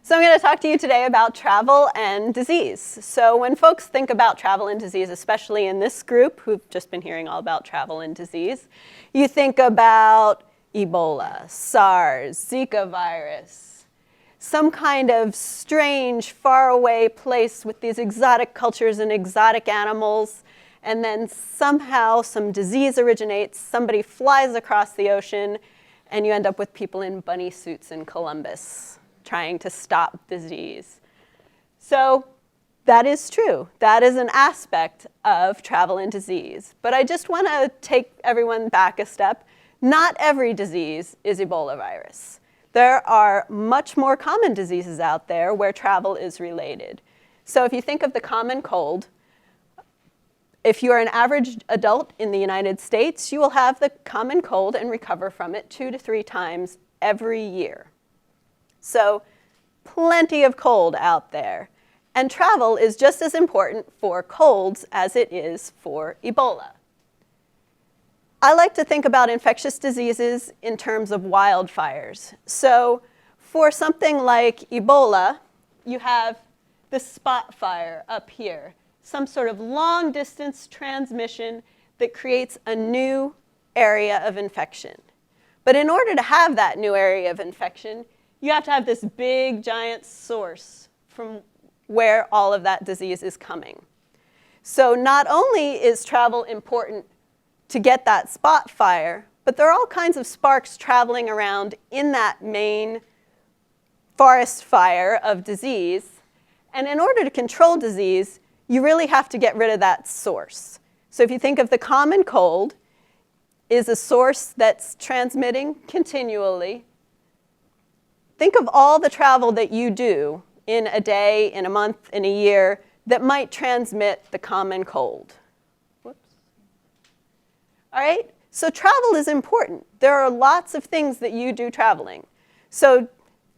So I'm going to talk to you today about travel and disease. So when folks think about travel and disease, especially in this group who've just been hearing all about travel and disease, you think about Ebola, SARS, Zika virus, some kind of strange, faraway place with these exotic cultures and exotic animals, and then somehow some disease originates, somebody flies across the ocean, and you end up with people in bunny suits in Columbus trying to stop disease. So that is true. That is an aspect of travel and disease. But I just want to take everyone back a step. Not every disease is Ebola virus. There are much more common diseases out there where travel is related. So if you think of the common cold, if you are an average adult in the United States, you will have the common cold and recover from it 2 to 3 times every year. So plenty of cold out there. And travel is just as important for colds as it is for Ebola. I like to think about infectious diseases in terms of wildfires. So for something like Ebola, you have the spot fire up here, some sort of long distance transmission that creates a new area of infection. But in order to have that new area of infection, you have to have this big, giant source from where all of that disease is coming. So not only is travel important to get that spot fire, but there are all kinds of sparks traveling around in that main forest fire of disease. And in order to control disease, you really have to get rid of that source. So if you think of the common cold is a source that's transmitting continually, think of all the travel that you do in a day, in a month, in a year that might transmit the common cold. Whoops. All right, so travel is important. There are lots of things that you do traveling. So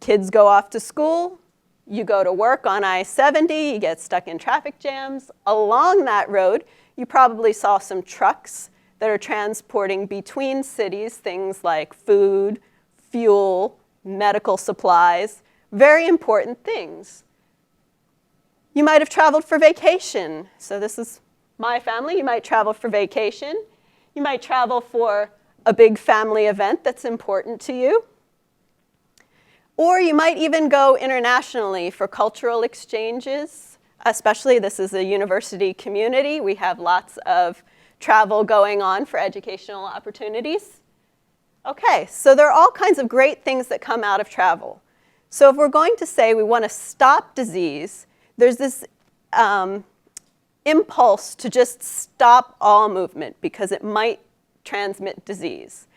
kids go off to school, you go to work on I-70, you get stuck in traffic jams. Along that road, you probably saw some trucks that are transporting between cities things like food, fuel, medical supplies, very important things. You might have traveled for vacation. So this is my family. You might travel for vacation. You might travel for a big family event that's important to you. Or you might even go internationally for cultural exchanges, especially this is a university community. We have lots of travel going on for educational opportunities. Okay, so there are all kinds of great things that come out of travel. So if we're going to say we want to stop disease, there's this impulse to just stop all movement because it might transmit disease.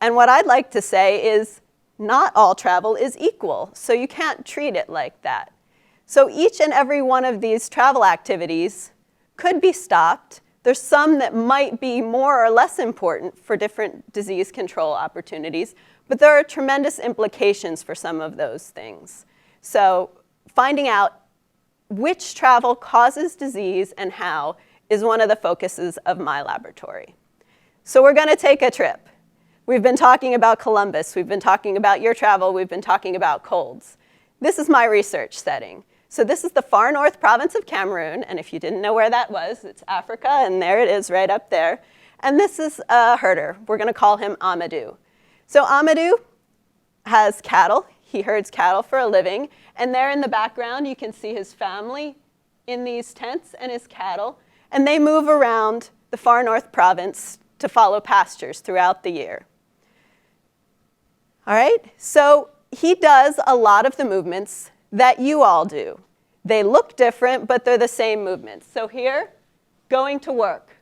And what I'd like to say is not all travel is equal, so you can't treat it like that. So each and every one of these travel activities could be stopped. There's some that might be more or less important for different disease control opportunities, but there are tremendous implications for some of those things. So finding out which travel causes disease and how is one of the focuses of my laboratory. So we're going to take a trip. We've been talking about Columbus. We've been talking about your travel. We've been talking about colds. This is my research setting. So this is the far north province of Cameroon, and if you didn't know where that was, it's Africa, and there it is right up there. And this is a herder. We're going to call him Amadou. So Amadou has cattle. He herds cattle for a living, and there in the background you can see his family in these tents and his cattle, and they move around the far north province to follow pastures throughout the year. All right, so he does a lot of the movements that you all do. They look different, but they're the same movements. So here, going to work.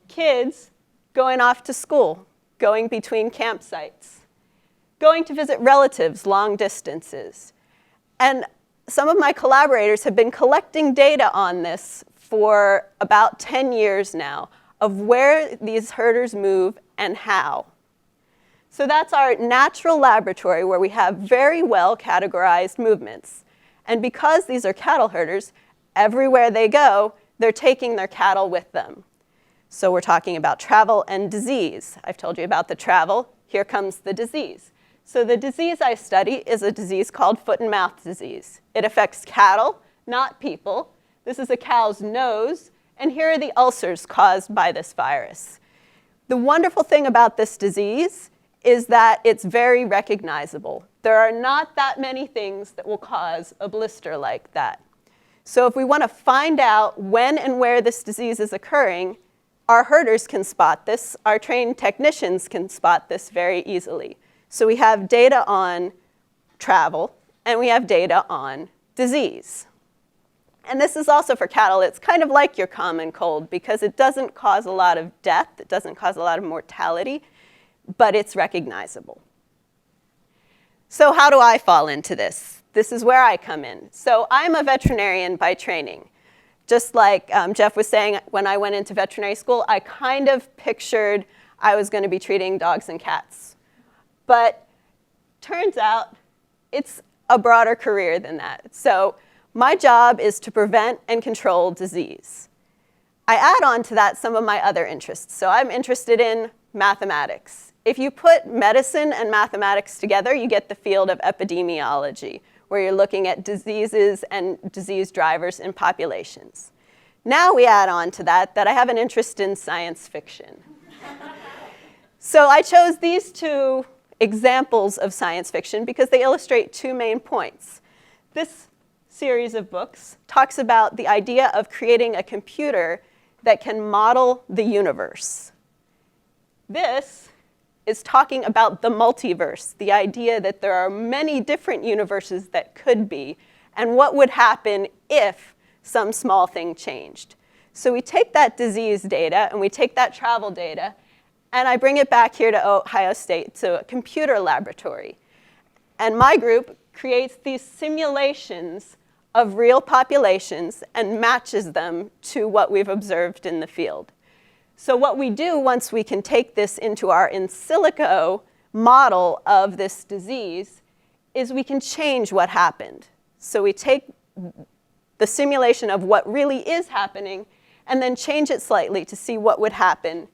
Kids going off to school, going between campsites. Going to visit relatives long distances. And some of my collaborators have been collecting data on this for about 10 years now of where these herders move and how. So that's our natural laboratory where we have very well categorized movements. And because these are cattle herders, everywhere they go, they're taking their cattle with them. So we're talking about travel and disease. I've told you about the travel. Here comes the disease. So the disease I study is a disease called foot and mouth disease. It affects cattle, not people. This is a cow's nose, and here are the ulcers caused by this virus. The wonderful thing about this disease is that it's very recognizable. There are not that many things that will cause a blister like that. So if we want to find out when and where this disease is occurring, our herders can spot this. Our trained technicians can spot this very easily. So we have data on travel, and we have data on disease. And this is also for cattle. It's kind of like your common cold because it doesn't cause a lot of death. It doesn't cause a lot of mortality, but it's recognizable. So how do I fall into this? This is where I come in. So I'm a veterinarian by training. Just like Jeff was saying, when I went into veterinary school, I kind of pictured I was going to be treating dogs and cats. But turns out it's a broader career than that. So my job is to prevent and control disease. I add on to that some of my other interests. So I'm interested in mathematics. If you put medicine and mathematics together, you get the field of epidemiology, where you're looking at diseases and disease drivers in populations. Now we add on to that I have an interest in science fiction. So I chose these two examples of science fiction because they illustrate two main points. This series of books talks about the idea of creating a computer that can model the universe. This is talking about the multiverse, the idea that there are many different universes that could be, and what would happen if some small thing changed. So we take that disease data, and we take that travel data, and I bring it back here to Ohio State to a computer laboratory. And my group creates these simulations of real populations and matches them to what we've observed in the field. So what we do once we can take this into our in silico model of this disease is we can change what happened. So we take the simulation of what really is happening and then change it slightly to see what would happen.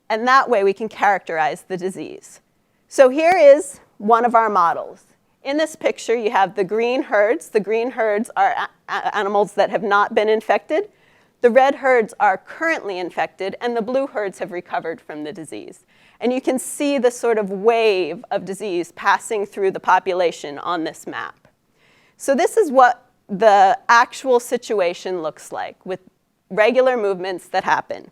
And that way we can characterize the disease. So here is one of our models. In this picture, you have the green herds. The green herds are animals that have not been infected. The red herds are currently infected, and the blue herds have recovered from the disease. And you can see the sort of wave of disease passing through the population on this map. So this is what the actual situation looks like with regular movements that happen.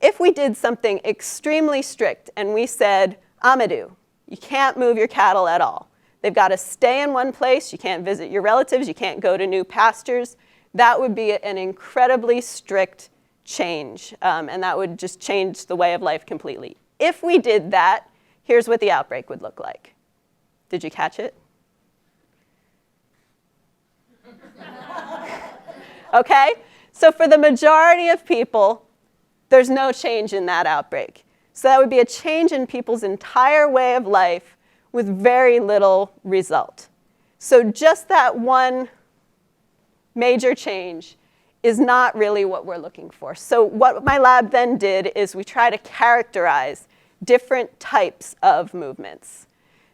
If we did something extremely strict and we said, Amadou, you can't move your cattle at all. They've got to stay in one place. You can't visit your relatives. You can't go to new pastures. That would be an incredibly strict change, and that would just change the way of life completely. If we did that, here's what the outbreak would look like. Did you catch it? Okay? So for the majority of people, there's no change in that outbreak. So that would be a change in people's entire way of life with very little result. So just that one major change is not really what we're looking for. So what my lab then did is we try to characterize different types of movements.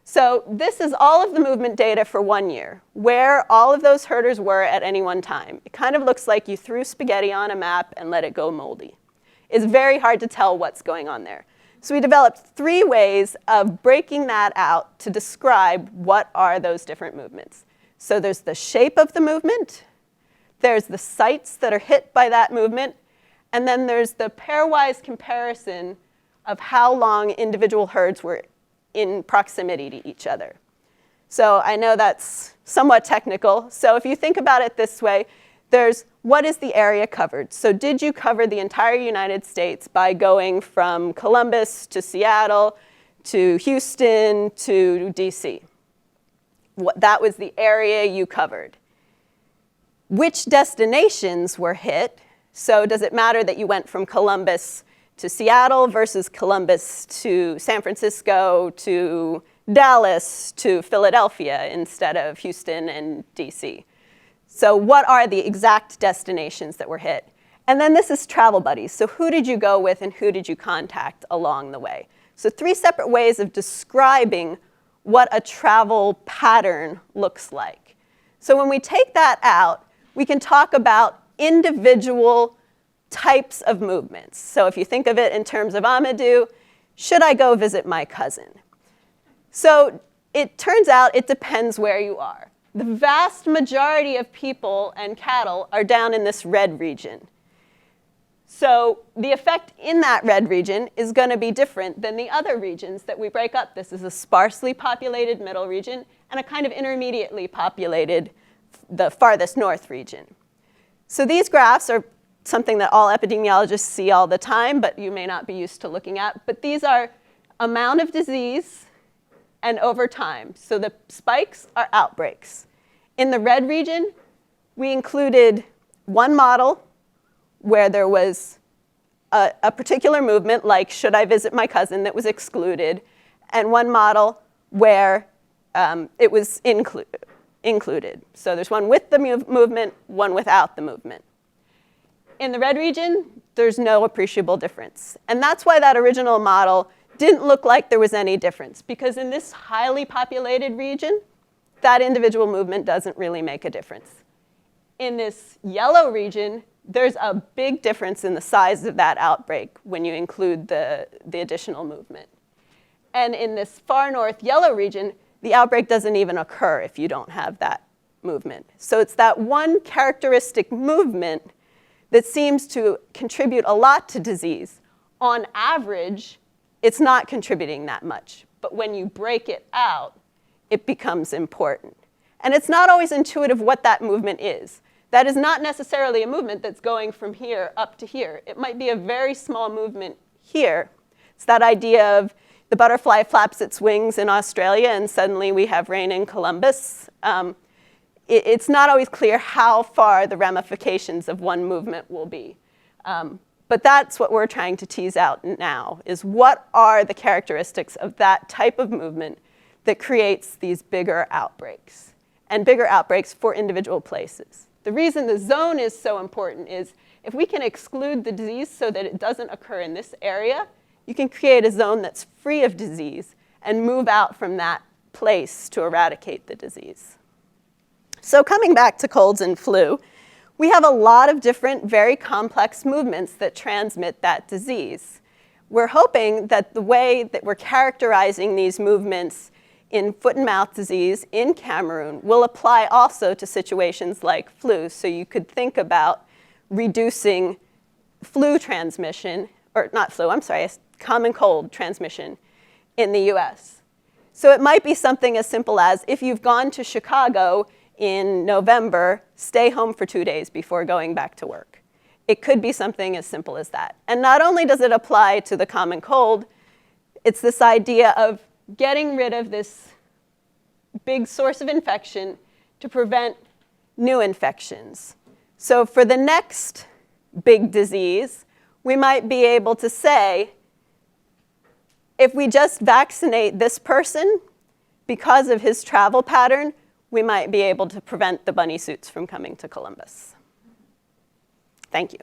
So this is all of the movement data for 1 year, where all of those herders were at any one time. It kind of looks like you threw spaghetti on a map and let it go moldy. It's very hard to tell what's going on there. So we developed 3 ways of breaking that out to describe what are those different movements. So there's the shape of the movement, there's the sites that are hit by that movement, and then there's the pairwise comparison of how long individual herds were in proximity to each other. So I know that's somewhat technical. So if you think about it this way, there's what is the area covered? So did you cover the entire United States by going from Columbus to Seattle to Houston to DC? That was the area you covered. Which destinations were hit? So does it matter that you went from Columbus to Seattle versus Columbus to San Francisco to Dallas to Philadelphia instead of Houston and DC? So what are the exact destinations that were hit? And then this is travel buddies. So who did you go with and who did you contact along the way? So 3 separate ways of describing what a travel pattern looks like. So when we take that out, we can talk about individual types of movements. So if you think of it in terms of Amadou, should I go visit my cousin? So it turns out it depends where you are. The vast majority of people and cattle are down in this red region. So the effect in that red region is going to be different than the other regions that we break up. This is a sparsely populated middle region and a kind of intermediately populated, the farthest north region. So these graphs are something that all epidemiologists see all the time, but you may not be used to looking at. But these are amount of disease and over time. So the spikes are outbreaks. In the red region, we included one model where there was a particular movement, like should I visit my cousin, that was excluded, and one model where it was included. So there's one with the movement, one without the movement. In the red region, there's no appreciable difference. And that's why that original model didn't look like there was any difference, because in this highly populated region, that individual movement doesn't really make a difference. In this yellow region, there's a big difference in the size of that outbreak when you include the additional movement. And in this far north yellow region, the outbreak doesn't even occur if you don't have that movement. So it's that one characteristic movement that seems to contribute a lot to disease. On average, it's not contributing that much. But when you break it out, it becomes important. And it's not always intuitive what that movement is. That is not necessarily a movement that's going from here up to here. It might be a very small movement here. It's that idea of the butterfly flaps its wings in Australia and suddenly we have rain in Columbus. It's not always clear how far the ramifications of one movement will be. But that's what we're trying to tease out now, is what are the characteristics of that type of movement that creates these bigger outbreaks, and bigger outbreaks for individual places. The reason the zone is so important is if we can exclude the disease so that it doesn't occur in this area, you can create a zone that's free of disease and move out from that place to eradicate the disease. So coming back to colds and flu, we have a lot of different, very complex movements that transmit that disease. We're hoping that the way that we're characterizing these movements in foot and mouth disease in Cameroon will apply also to situations like flu. So you could think about reducing flu transmission, or not flu, I'm sorry, common cold transmission in the US. So it might be something as simple as, if you've gone to Chicago in November, stay home for 2 days before going back to work. It could be something as simple as that. And not only does it apply to the common cold, it's this idea of getting rid of this big source of infection to prevent new infections. So for the next big disease, we might be able to say, if we just vaccinate this person because of his travel pattern, we might be able to prevent the bunny suits from coming to Columbus. Thank you.